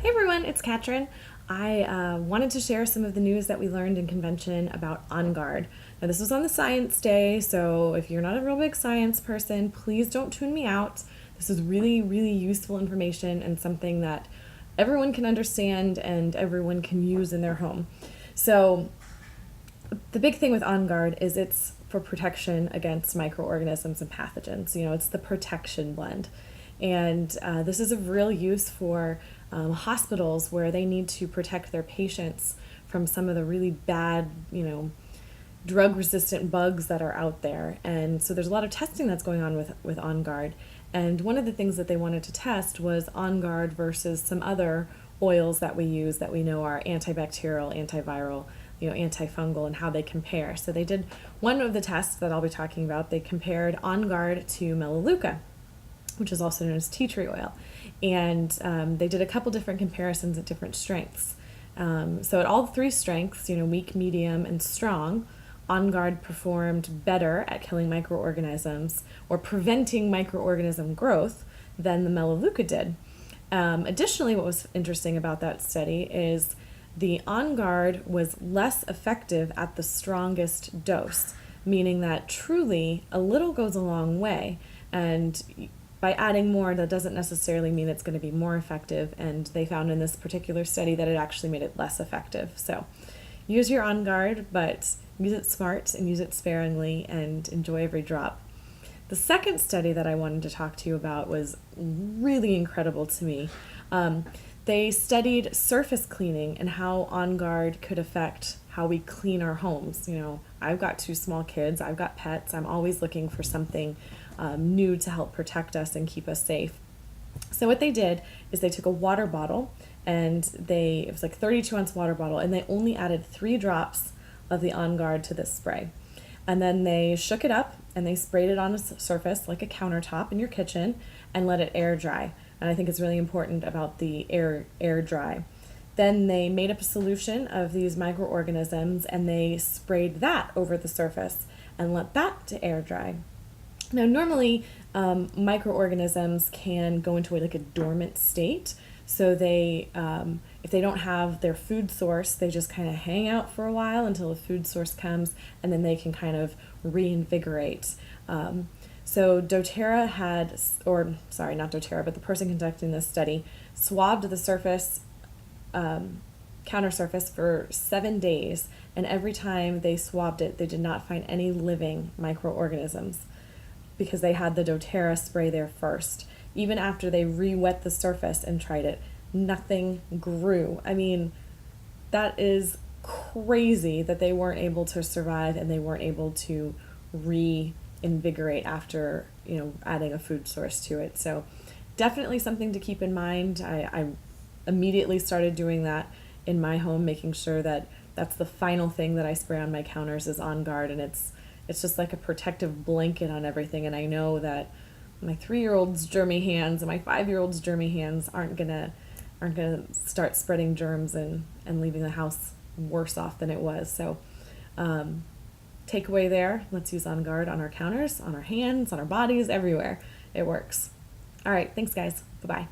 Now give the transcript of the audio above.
Hey everyone, it's Katrin. I wanted to share some of the news that we learned in convention about On Guard. Now, this was on the Science Day, so if you're not a real big science person, please don't tune me out. This is really, really useful information and something that everyone can understand and everyone can use in their home. So, the big thing with On Guard is it's for protection against microorganisms and pathogens. It's the protection blend. And this is of real use for hospitals where they need to protect their patients from some of the really bad, drug resistant bugs that are out there. And so there's a lot of testing that's going on with On Guard. And one of the things that they wanted to test was On Guard versus some other oils that we use that we know are antibacterial, antiviral, antifungal, and how they compare. So they did one of the tests that I'll be talking about. They compared On Guard to Melaleuca, which is also known as tea tree oil. And they did a couple different comparisons at different strengths. So at all three strengths, weak, medium, and strong, On Guard performed better at killing microorganisms or preventing microorganism growth than the Melaleuca did. Additionally, what was interesting about that study is the On Guard was less effective at the strongest dose, meaning that truly a little goes a long way. And by adding more, that doesn't necessarily mean it's going to be more effective, and they found in this particular study that it actually made it less effective. So use your On Guard, but use it smart and use it sparingly and enjoy every drop. The second study that I wanted to talk to you about was really incredible to me. They studied surface cleaning and how On Guard could affect how we clean our homes. I've got two small kids, I've got pets, I'm always looking for something new to help protect us and keep us safe. So what they did is they took a water bottle and it was like 32-ounce water bottle, and they only added 3 drops of the On Guard to this spray. And then they shook it up and they sprayed it on a surface like a countertop in your kitchen and let it air dry. And I think it's really important about the air dry. Then they made up a solution of these microorganisms and they sprayed that over the surface and let that to air dry. Now, normally microorganisms can go into a dormant state. So they, if they don't have their food source, they just kind of hang out for a while until a food source comes, and then they can kind of reinvigorate. So doTERRA had, or sorry, not doTERRA, but the person conducting this study swabbed the surface, counter surface for 7 days, and every time they swabbed it, they did not find any living microorganisms because they had the doTERRA spray there first. Even after they re-wet the surface and tried it, nothing grew. I mean, that is crazy that they weren't able to survive and they weren't able to reinvigorate after, adding a food source to it. So definitely something to keep in mind. I immediately started doing that in my home, making sure that that's the final thing that I spray on my counters is On Guard, and it's just like a protective blanket on everything. And I know that my 3-year-old's germy hands and my 5-year-old's germy hands aren't gonna start spreading germs and leaving the house worse off than it was. So takeaway there, let's use On Guard on our counters, on our hands, on our bodies, everywhere. It works. All right, thanks guys. Bye-bye.